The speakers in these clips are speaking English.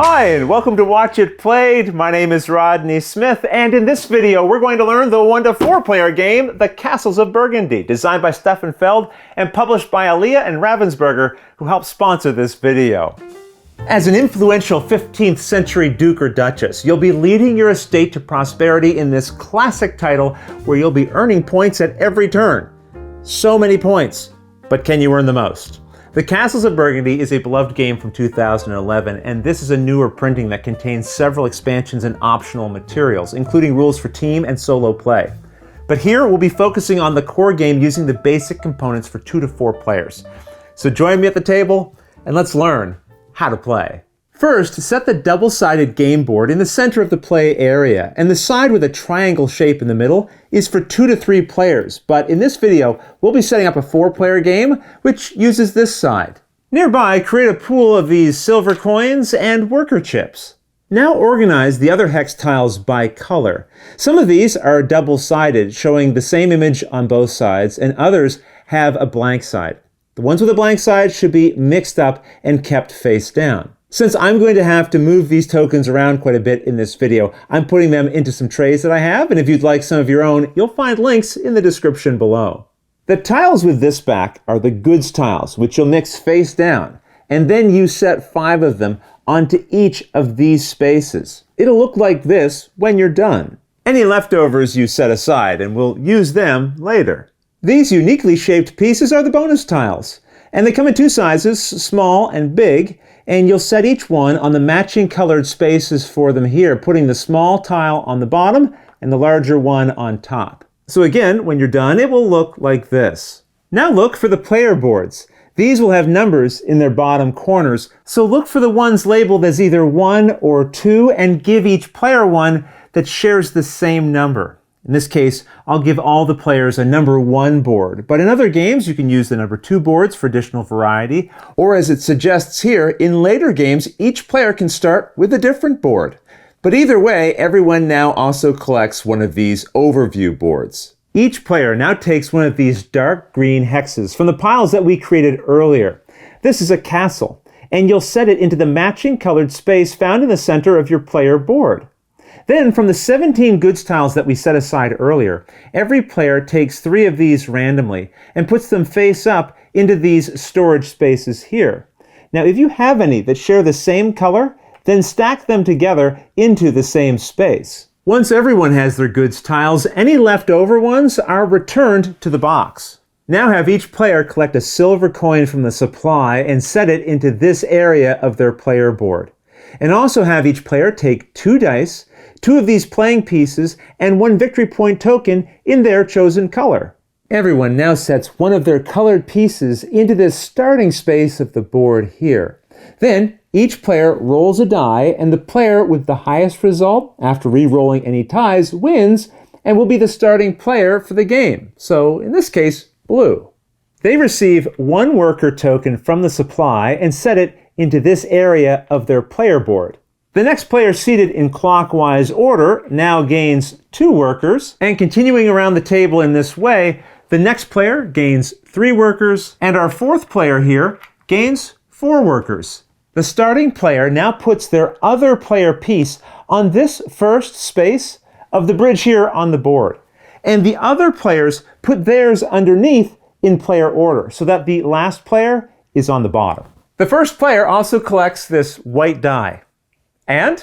Hi, and welcome to Watch It Played. My name is Rodney Smith, and in this video, we're going to learn the 1 to 4 player game, The Castles of Burgundy, designed by Stefan Feld and published by Aliyah and Ravensburger, who helped sponsor this video. As an influential 15th century duke or duchess, you'll be leading your estate to prosperity in this classic title where you'll be earning points at every turn. So many points, but can you earn the most? The Castles of Burgundy is a beloved game from 2011, and this is a newer printing that contains several expansions and optional materials, including rules for team and solo play. But here we'll be focusing on the core game using the basic components for 2 to 4 players. So join me at the table and let's learn how to play. First, set the double-sided game board in the center of the play area, and the side with a triangle shape in the middle is for 2 to 3 players, but in this video, we'll be setting up a 4-player game, which uses this side. Nearby, create a pool of these silver coins and worker chips. Now organize the other hex tiles by color. Some of these are double-sided, showing the same image on both sides, and others have a blank side. The ones with a blank side should be mixed up and kept face down. Since I'm going to have to move these tokens around quite a bit in this video, I'm putting them into some trays that I have, and if you'd like some of your own, you'll find links in the description below. The tiles with this back are the goods tiles, which you'll mix face down, and then you set 5 of them onto each of these spaces. It'll look like this when you're done. Any leftovers you set aside, and we'll use them later. These uniquely shaped pieces are the bonus tiles, and they come in 2 sizes, small and big, and you'll set each one on the matching colored spaces for them here, putting the small tile on the bottom and the larger one on top. So again, when you're done, it will look like this. Now look for the player boards. These will have numbers in their bottom corners, so look for the ones labeled as either 1 or 2 and give each player one that shares the same number. In this case, I'll give all the players a number 1 board, but in other games you can use the number 2 boards for additional variety, or as it suggests here, in later games each player can start with a different board. But either way, everyone now also collects one of these overview boards. Each player now takes one of these dark green hexes from the piles that we created earlier. This is a castle, and you'll set it into the matching colored space found in the center of your player board. Then, from the 17 goods tiles that we set aside earlier, every player takes 3 of these randomly and puts them face up into these storage spaces here. Now, if you have any that share the same color, then stack them together into the same space. Once everyone has their goods tiles, any leftover ones are returned to the box. Now have each player collect a silver coin from the supply and set it into this area of their player board. And also have each player take 2 dice, 2 of these playing pieces, and 1 victory point token in their chosen color. Everyone now sets 1 of their colored pieces into this starting space of the board here. Then each player rolls a die, and the player with the highest result, after re-rolling any ties, wins and will be the starting player for the game. So in this case, blue. They receive 1 worker token from the supply and set it into this area of their player board. The next player seated in clockwise order now gains 2 workers, and continuing around the table in this way, the next player gains 3 workers, and our 4th player here gains 4 workers. The starting player now puts their other player piece on this first space of the bridge here on the board, and the other players put theirs underneath in player order, so that the last player is on the bottom. The first player also collects this white die. And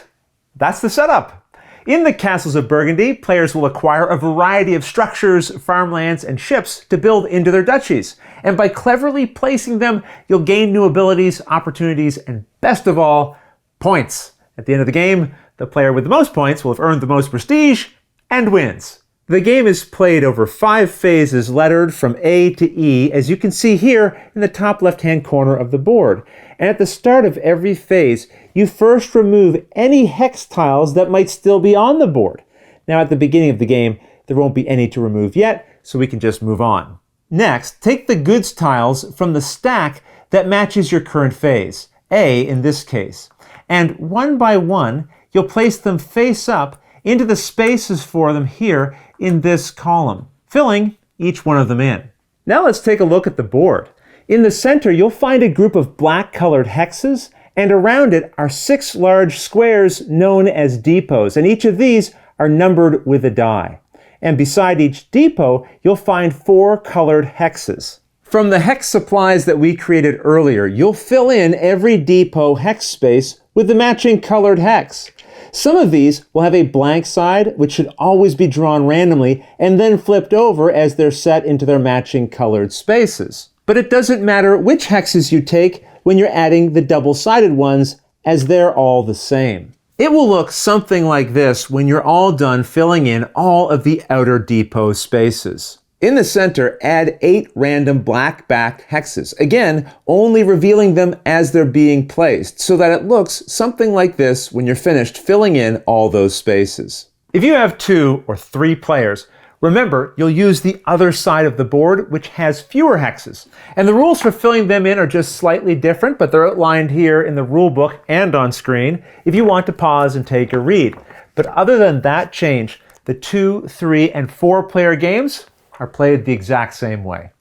that's the setup. In the Castles of Burgundy, players will acquire a variety of structures, farmlands, and ships to build into their duchies. And by cleverly placing them, you'll gain new abilities, opportunities, and best of all, points. At the end of the game, the player with the most points will have earned the most prestige and wins. The game is played over 5 phases lettered from A to E, as you can see here in the top left-hand corner of the board. And at the start of every phase, you first remove any hex tiles that might still be on the board. Now at the beginning of the game, there won't be any to remove yet, so we can just move on. Next, take the goods tiles from the stack that matches your current phase, A in this case. And one by one, you'll place them face up into the spaces for them here in this column, filling each one of them in. Now let's take a look at the board. In the center, you'll find a group of black-colored hexes And around it are 6 large squares known as depots, and each of these are numbered with a die. And beside each depot, you'll find 4 colored hexes. From the hex supplies that we created earlier, you'll fill in every depot hex space with the matching colored hex. Some of these will have a blank side, which should always be drawn randomly and then flipped over as they're set into their matching colored spaces. But it doesn't matter which hexes you take when you're adding the double-sided ones, as they're all the same. It will look something like this when you're all done filling in all of the outer depot spaces. In the center, add 8 random black-backed hexes, again, only revealing them as they're being placed, so that it looks something like this when you're finished filling in all those spaces. If you have 2 or 3 players, remember, you'll use the other side of the board, which has fewer hexes. And the rules for filling them in are just slightly different, but they're outlined here in the rule book and on screen if you want to pause and take a read. But other than that change, the 2, 3, and 4 player games are played the exact same way.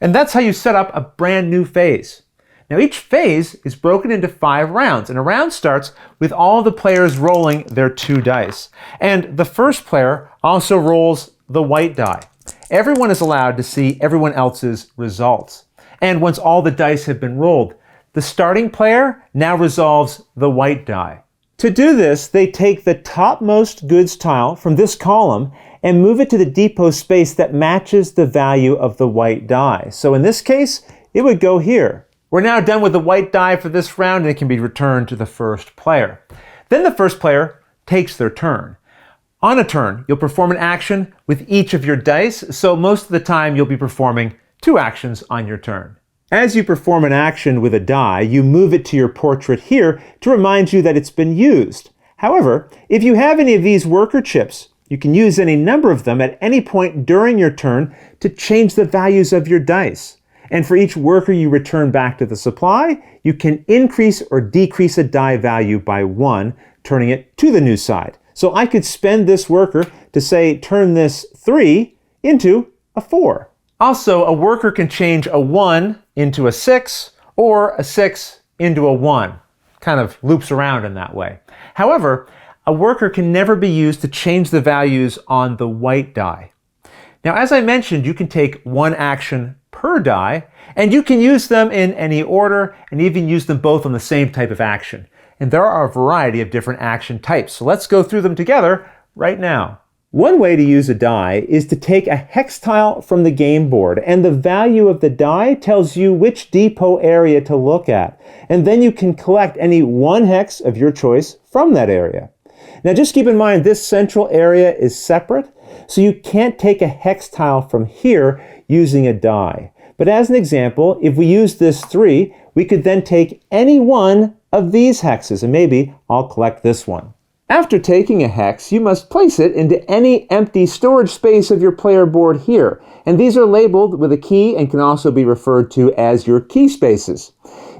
And that's how you set up a brand new phase. Now each phase is broken into 5 rounds, and a round starts with all the players rolling their 2 dice. And the first player also rolls the white die. Everyone is allowed to see everyone else's results. And once all the dice have been rolled, the starting player now resolves the white die. To do this, they take the topmost goods tile from this column and move it to the depot space that matches the value of the white die. So in this case, it would go here. We're now done with the white die for this round, and it can be returned to the first player. Then the first player takes their turn. On a turn, you'll perform an action with each of your dice, so most of the time you'll be performing 2 actions on your turn. As you perform an action with a die, you move it to your portrait here to remind you that it's been used. However, if you have any of these worker chips, you can use any number of them at any point during your turn to change the values of your dice. And for each worker you return back to the supply, you can increase or decrease a die value by 1, turning it to the new side. So I could spend this worker to say, turn this 3 into a 4. Also, a worker can change a 1 into a 6 or a 6 into a 1. Kind of loops around in that way. However, a worker can never be used to change the values on the white die. Now, as I mentioned, you can take 1 action per die, and you can use them in any order and even use them both on the same type of action. And there are a variety of different action types. So let's go through them together right now. One way to use a die is to take a hex tile from the game board, and the value of the die tells you which depot area to look at. And then you can collect any 1 hex of your choice from that area. Now just keep in mind this central area is separate, so you can't take a hex tile from here using a die. But as an example, if we use this 3, we could then take any one of these hexes, and maybe I'll collect this one. After taking a hex, you must place it into any empty storage space of your player board here, and these are labeled with a key and can also be referred to as your key spaces.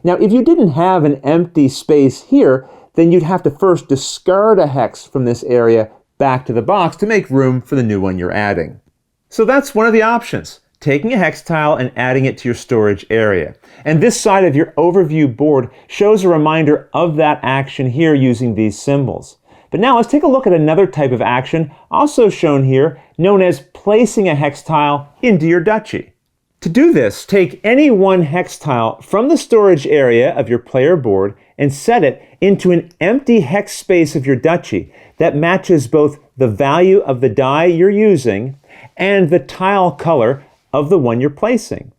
Now, if you didn't have an empty space here, then you'd have to first discard a hex from this area back to the box to make room for the new one you're adding. So that's one of the options, taking a hex tile and adding it to your storage area. And this side of your overview board shows a reminder of that action here using these symbols. But now let's take a look at another type of action, also shown here, known as placing a hex tile into your duchy. To do this, take any 1 hex tile from the storage area of your player board and set it into an empty hex space of your duchy that matches both the value of the die you're using and the tile color of the one you're placing.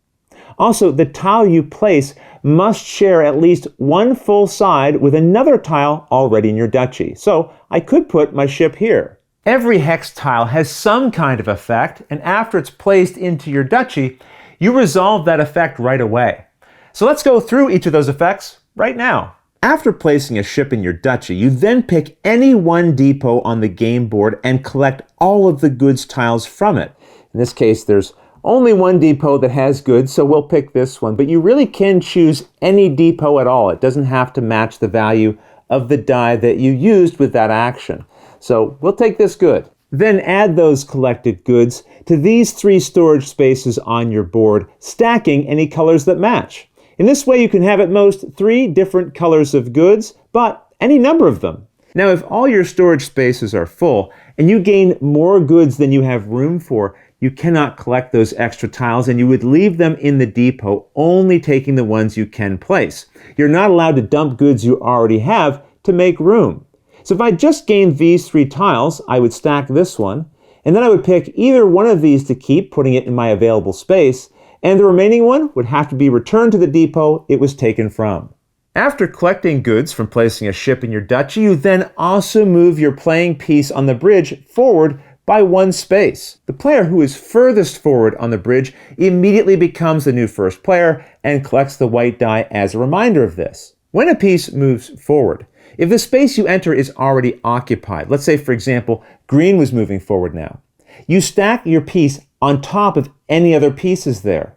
Also, the tile you place must share at least 1 full side with another tile already in your duchy. So I could put my ship here. Every hex tile has some kind of effect, and after it's placed into your duchy, you resolve that effect right away. So let's go through each of those effects right now. After placing a ship in your duchy, you then pick any 1 depot on the game board and collect all of the goods tiles from it. In this case, there's only 1 depot that has goods, so we'll pick this one. But you really can choose any depot at all. It doesn't have to match the value of the die that you used with that action. So we'll take this good. Then add those collected goods to these 3 storage spaces on your board, stacking any colors that match. In this way, you can have at most 3 different colors of goods, but any number of them. Now, if all your storage spaces are full and you gain more goods than you have room for, you cannot collect those extra tiles and you would leave them in the depot, only taking the ones you can place. You're not allowed to dump goods you already have to make room. So if I just gained these 3 tiles, I would stack this one, and then I would pick either one of these to keep, putting it in my available space, and the remaining one would have to be returned to the depot it was taken from. After collecting goods from placing a ship in your duchy, you then also move your playing piece on the bridge forward by 1 space. The player who is furthest forward on the bridge immediately becomes the new first player and collects the white die as a reminder of this. When a piece moves forward, if the space you enter is already occupied, let's say for example, green was moving forward now, you stack your piece on top of any other pieces there.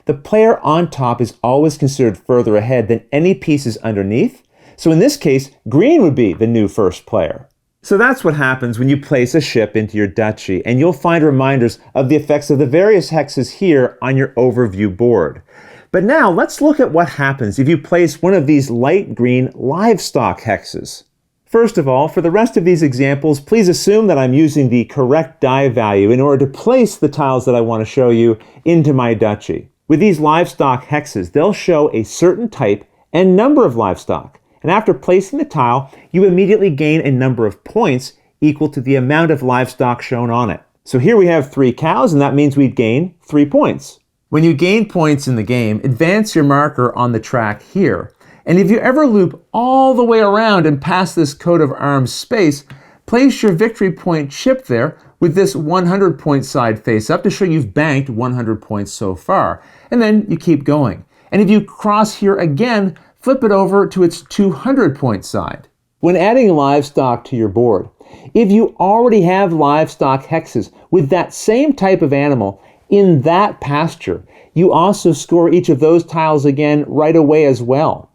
The player on top is always considered further ahead than any pieces underneath, so in this case, green would be the new first player. So that's what happens when you place a ship into your duchy, and you'll find reminders of the effects of the various hexes here on your overview board. But now let's look at what happens if you place one of these light green livestock hexes. First of all, for the rest of these examples, please assume that I'm using the correct die value in order to place the tiles that I want to show you into my duchy. With these livestock hexes, they'll show a certain type and number of livestock. And after placing the tile, you immediately gain a number of points equal to the amount of livestock shown on it. So here we have 3 cows, and that means we'd gain 3 points. When you gain points in the game, advance your marker on the track here. And if you ever loop all the way around and pass this coat of arms space, place your victory point ship there with this 100 point side face up to show you've banked 100 points so far. And then you keep going. And if you cross here again, flip it over to its 200 point side. When adding livestock to your board, if you already have livestock hexes with that same type of animal in that pasture, you also score each of those tiles again right away as well.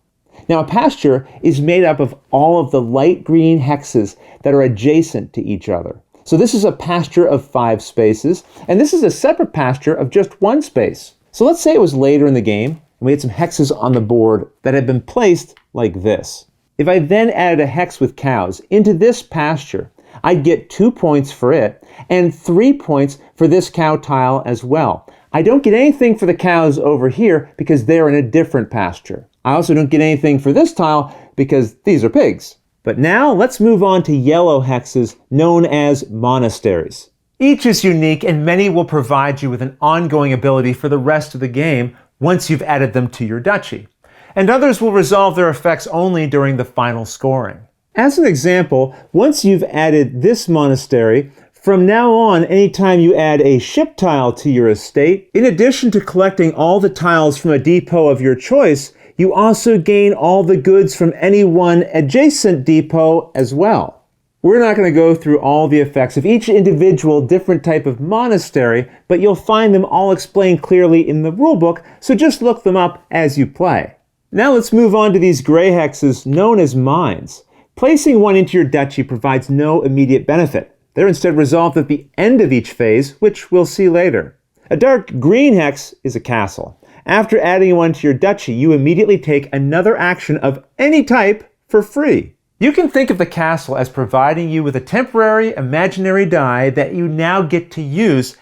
Now, a pasture is made up of all of the light green hexes that are adjacent to each other. So this is a pasture of 5 spaces, and this is a separate pasture of just 1 space. So let's say it was later in the game, and we had some hexes on the board that had been placed like this. If I then added a hex with cows into this pasture, I'd get 2 points for it, and 3 points for this cow tile as well. I don't get anything for the cows over here because they're in a different pasture. I also don't get anything for this tile because these are pigs. But now let's move on to yellow hexes known as monasteries. Each is unique and many will provide you with an ongoing ability for the rest of the game once you've added them to your duchy. And others will resolve their effects only during the final scoring. As an example, once you've added this monastery, from now on, anytime you add a ship tile to your estate, in addition to collecting all the tiles from a depot of your choice, you also gain all the goods from any one adjacent depot as well. We're not going to go through all the effects of each individual different type of monastery, but you'll find them all explained clearly in the rulebook, so just look them up as you play. Now let's move on to these gray hexes known as mines. Placing one into your duchy provides no immediate benefit. They're instead resolved at the end of each phase, which we'll see later. A dark green hex is a castle. After adding one to your duchy, you immediately take another action of any type for free. You can think of the castle as providing you with a temporary imaginary die that you now get to use,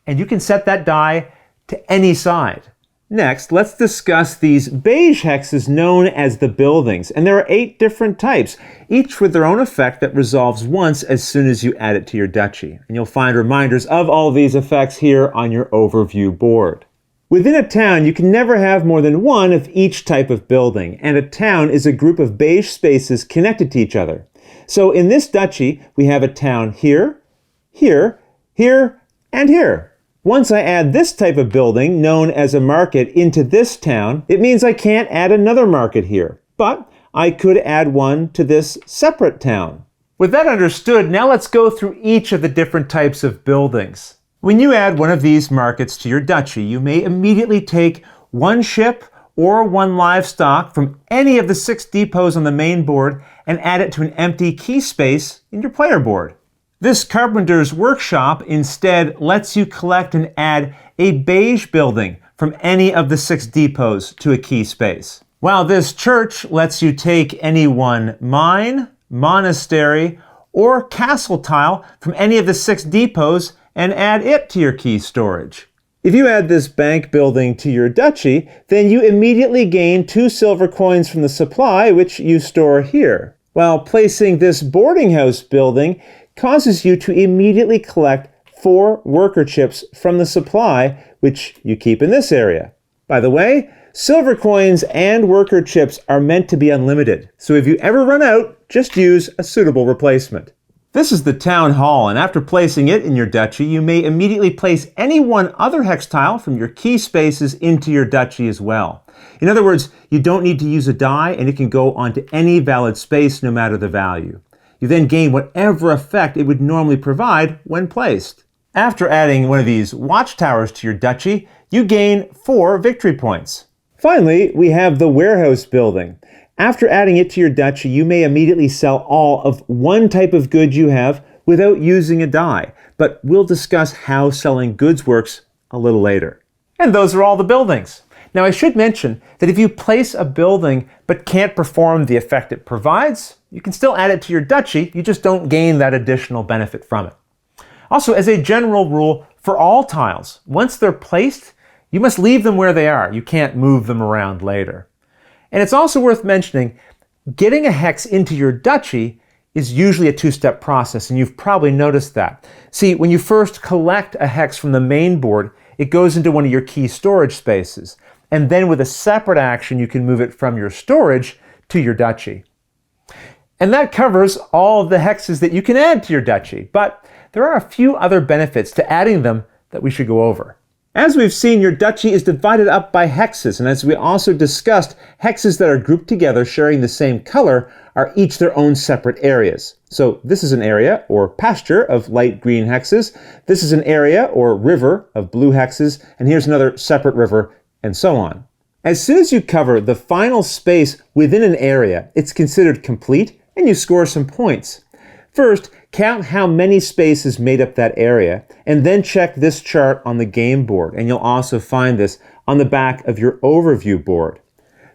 and you can set that die to any side. Next, let's discuss these beige hexes known as the buildings, and there are 8 different types, each with their own effect that resolves once as soon as you add it to your duchy. And you'll find reminders of all these effects here on your overview board. Within a town, you can never have more than one of each type of building, and a town is a group of beige spaces connected to each other. So in this duchy, we have a town here, here, here, and here. Once I add this type of building, known as a market, into this town, it means I can't add another market here, but I could add one to this separate town. With that understood, now let's go through each of the different types of buildings. When you add one of these markets to your duchy, you may immediately take 1 ship or 1 livestock from any of the 6 depots on the main board and add it to an empty key space in your player board. This Carpenter's workshop instead lets you collect and add a beige building from any of the 6 depots to a key space. While this church lets you take any one mine, monastery, or castle tile from any of the 6 depots and add it to your key storage. If you add this bank building to your duchy, then you immediately gain 2 silver coins from the supply, which you store here. While placing this boarding house building causes you to immediately collect 4 worker chips from the supply, which you keep in this area. By the way, silver coins and worker chips are meant to be unlimited, so if you ever run out, just use a suitable replacement. This is the town hall, and after placing it in your duchy, you may immediately place any one other hex tile from your key spaces into your duchy as well. In other words, you don't need to use a die, and it can go onto any valid space no matter the value. You then gain whatever effect it would normally provide when placed. After adding one of these watchtowers to your duchy, you gain 4 victory points. Finally, we have the warehouse building. After adding it to your duchy, you may immediately sell all of one type of good you have without using a die, but we'll discuss how selling goods works a little later. And those are all the buildings. Now I should mention that if you place a building but can't perform the effect it provides, you can still add it to your duchy, you just don't gain that additional benefit from it. Also, as a general rule, for all tiles, once they're placed, you must leave them where they are. You can't move them around later. And it's also worth mentioning, getting a hex into your duchy is usually a 2-step process, and you've probably noticed that. See, when you first collect a hex from the main board, it goes into one of your key storage spaces, and then with a separate action, you can move it from your storage to your duchy. And that covers all of the hexes that you can add to your duchy, but there are a few other benefits to adding them that we should go over. As we've seen, your duchy is divided up by hexes, and as we also discussed, hexes that are grouped together sharing the same color are each their own separate areas. So this is an area or pasture of light green hexes, this is an area or river of blue hexes, and here's another separate river, and so on. As soon as you cover the final space within an area, it's considered complete, and you score some points. First, count how many spaces made up that area, and then check this chart on the game board, and you'll also find this on the back of your overview board.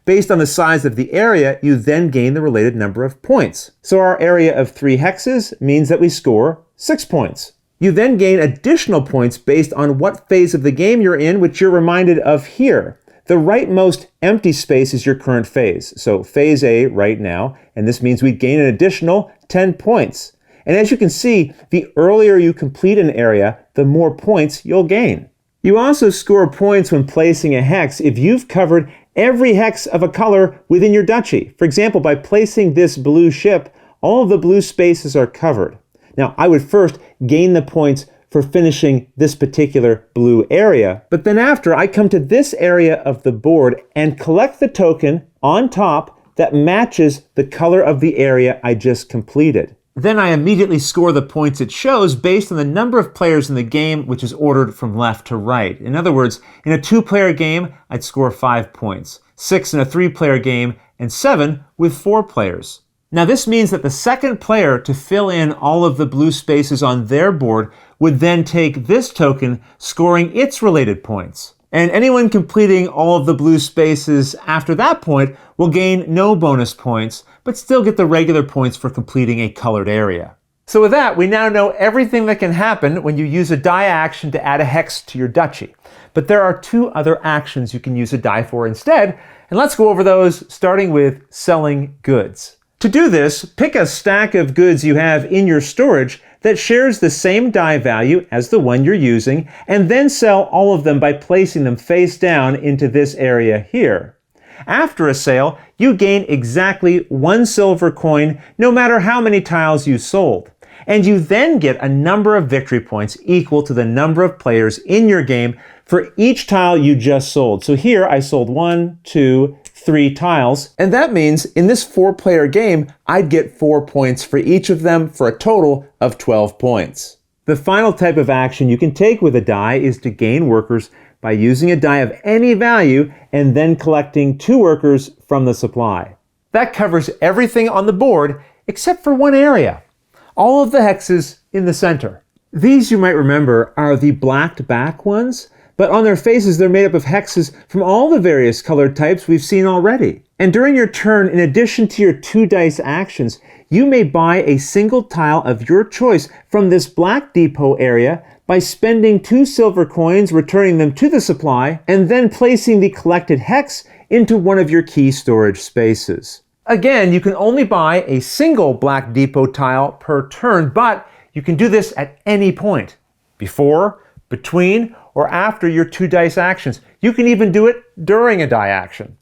Based on the size of the area, you then gain the related number of points. So our area of 3 hexes means that we score 6 points. You then gain additional points based on what phase of the game you're in, which you're reminded of here. The rightmost empty space is your current phase. So phase A right now, and this means we gain an additional 10 points. And as you can see, the earlier you complete an area, the more points you'll gain. You also score points when placing a hex if you've covered every hex of a color within your duchy. For example, by placing this blue ship, all of the blue spaces are covered. Now, I would first gain the points for finishing this particular blue area, but then after, I come to this area of the board and collect the token on top that matches the color of the area I just completed. Then I immediately score the points it shows based on the number of players in the game, which is ordered from left to right. In other words, in a 2-player game, I'd score 5 points, 6 in a 3-player game, and 7 with 4 players. Now this means that the second player to fill in all of the blue spaces on their board would then take this token, scoring its related points. And anyone completing all of the blue spaces after that point will gain no bonus points, but still get the regular points for completing a colored area. So with that, we now know everything that can happen when you use a die action to add a hex to your duchy. But there are 2 other actions you can use a die for instead, and let's go over those, starting with selling goods. To do this, pick a stack of goods you have in your storage that shares the same die value as the one you're using, and then sell all of them by placing them face down into this area here. After a sale, you gain exactly 1 silver coin, no matter how many tiles you sold. And you then get a number of victory points equal to the number of players in your game for each tile you just sold. So here I sold 1, 2, 3 tiles, and that means in this 4-player game, I'd get 4 points for each of them for a total of 12 points. The final type of action you can take with a die is to gain workers by using a die of any value and then collecting 2 workers from the supply. That covers everything on the board except for one area, all of the hexes in the center. These, you might remember, are the blacked back ones. But on their faces, they're made up of hexes from all the various colored types we've seen already. And during your turn, in addition to your 2 dice actions, you may buy a single tile of your choice from this black depot area by spending 2 silver coins, returning them to the supply, and then placing the collected hex into one of your key storage spaces. Again, you can only buy a single black depot tile per turn, but you can do this at any point, before, between, or after your 2 dice actions. You can even do it during a die action.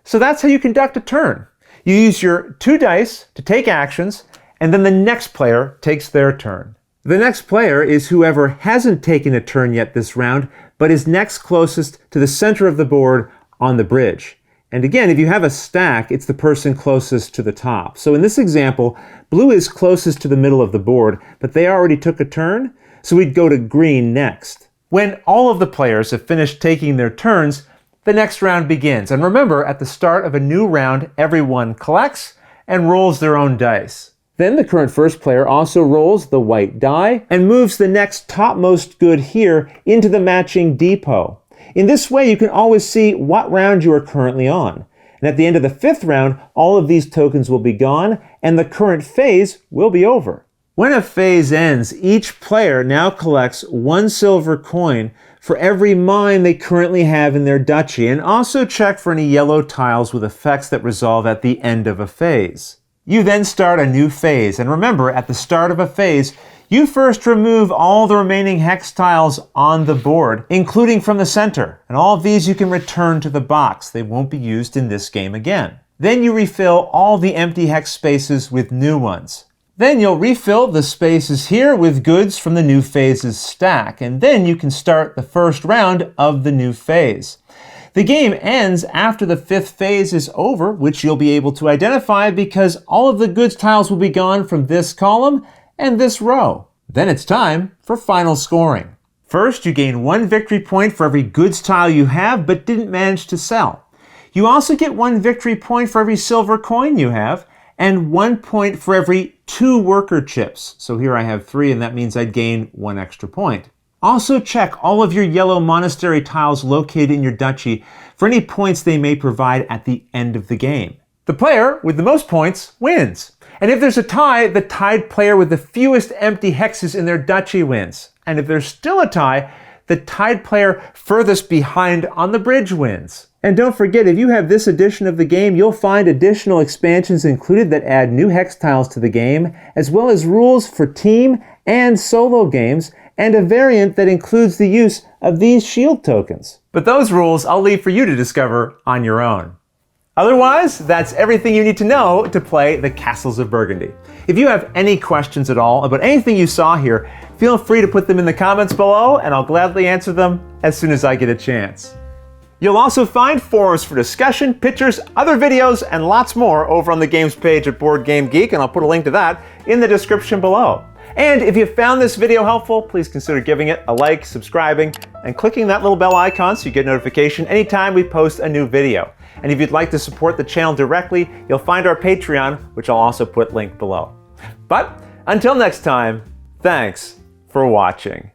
So that's how you conduct a turn. You use your 2 dice to take actions, and then the next player takes their turn. The next player is whoever hasn't taken a turn yet this round, but is next closest to the center of the board on the bridge. And again, if you have a stack, it's the person closest to the top. So in this example, blue is closest to the middle of the board, but they already took a turn, so we'd go to green next. When all of the players have finished taking their turns, the next round begins. And remember, at the start of a new round, everyone collects and rolls their own dice. Then the current first player also rolls the white die and moves the next topmost good here into the matching depot. In this way, you can always see what round you are currently on. And at the end of the 5th round, all of these tokens will be gone and the current phase will be over. When a phase ends, each player now collects 1 silver coin for every mine they currently have in their duchy, and also check for any yellow tiles with effects that resolve at the end of a phase. You then start a new phase, and remember, at the start of a phase, you first remove all the remaining hex tiles on the board, including from the center, and all of these you can return to the box. They won't be used in this game again. Then you refill all the empty hex spaces with new ones. Then you'll refill the spaces here with goods from the new phase's stack, and then you can start the first round of the new phase. The game ends after the 5th phase is over, which you'll be able to identify because all of the goods tiles will be gone from this column and this row. Then it's time for final scoring. First, you gain 1 victory point for every goods tile you have but didn't manage to sell. You also get 1 victory point for every silver coin you have, and 1 point for every 2 worker chips. So here I have 3, and that means I'd gain 1 extra point. Also check all of your yellow monastery tiles located in your duchy for any points they may provide at the end of the game. The player with the most points wins. And if there's a tie, the tied player with the fewest empty hexes in their duchy wins. And if there's still a tie, the tied player furthest behind on the bridge wins. And don't forget, if you have this edition of the game, you'll find additional expansions included that add new hex tiles to the game, as well as rules for team and solo games, and a variant that includes the use of these shield tokens. But those rules I'll leave for you to discover on your own. Otherwise, that's everything you need to know to play the Castles of Burgundy. If you have any questions at all about anything you saw here, feel free to put them in the comments below, and I'll gladly answer them as soon as I get a chance. You'll also find forums for discussion, pictures, other videos, and lots more over on the games page at Board Game Geek, and I'll put a link to that in the description below. And if you found this video helpful, please consider giving it a like, subscribing, and clicking that little bell icon so you get notification anytime we post a new video. And if you'd like to support the channel directly, you'll find our Patreon, which I'll also put linked below. But until next time, thanks for watching.